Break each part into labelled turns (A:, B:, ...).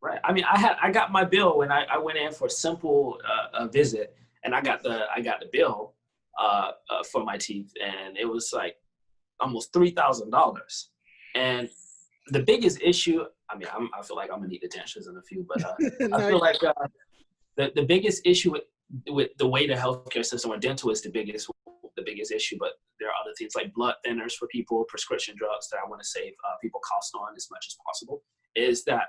A: Right. I mean, I got my bill when I went in for a simple a visit, and I got the bill for my teeth, and it was like almost $3,000. And the biggest issue, I mean, I feel like I'm gonna need the dentures in a few, but I
B: No,
A: feel like the biggest issue with the way the healthcare system or dental is the biggest issue, but there are other things like blood thinners for people, prescription drugs that I want to save people cost on as much as possible, is that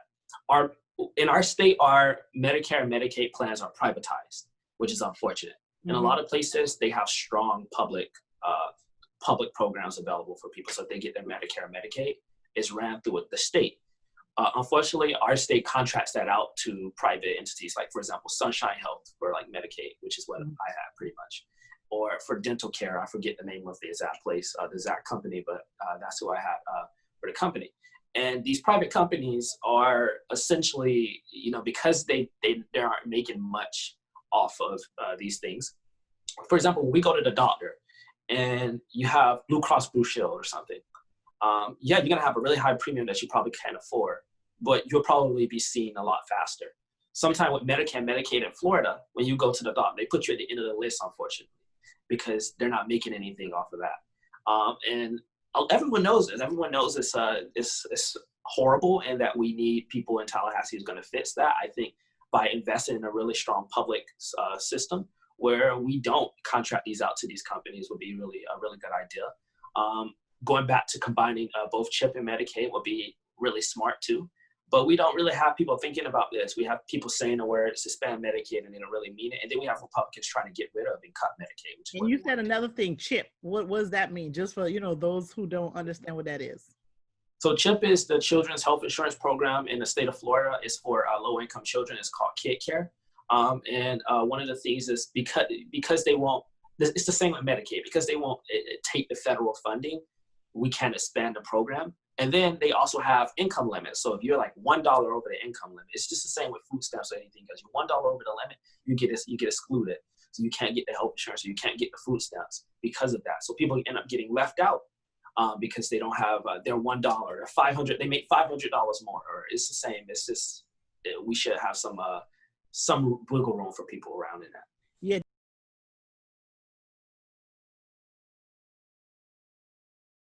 A: our in our state, our Medicare and Medicaid plans are privatized, which is unfortunate. In a
B: mhm.
A: lot of places, they have strong public programs available for people, so if they get their Medicare and Medicaid, it's ran through the state. Unfortunately, our state contracts that out to private entities, like for example, Sunshine Health for like Medicaid, which is what I have pretty much, or for dental care, I forget the name of the exact place, the exact company, but that's who I had for the company. And these private companies are essentially, because they aren't making much off of these things. For example, when we go to the doctor and you have Blue Cross Blue Shield or something, yeah, you're gonna have a really high premium that you probably can't afford, but you'll probably be seen a lot faster. Sometime with Medicare and Medicaid in Florida, when you go to the doctor, they put you at the end of the list, unfortunately, because they're not making anything off of that. And everyone knows this. Everyone knows it's horrible, and that we need people in Tallahassee who's going to fix that. I think by investing in a really strong public system where we don't contract these out to these companies would be really a really good idea. Going back to combining both CHIP and Medicaid would be really smart too. But we don't really have people thinking about this. We have people saying the word suspend Medicaid and they don't really mean it. And then we have Republicans trying to get rid of and cut Medicaid. Which is
B: And you said another thing, CHIP. What does that mean? Just for, those who don't understand what that is.
A: So CHIP is the Children's Health Insurance Program in the state of Florida. It's for low-income children. It's called Kid Care. And one of the things is because they won't, it's the same with Medicaid, because they won't take the federal funding, we can't expand the program. And then they also have income limits. So if you're like $1 over the income limit, it's just the same with food stamps or anything. Because you're $1 over the limit, you get excluded. So you can't get the health insurance, or you can't get the food stamps because of that. So people end up getting left out because they don't have their $1 or $500. They make $500 more, or it's the same. It's just we should have some wiggle room for people around in that.
B: Yeah.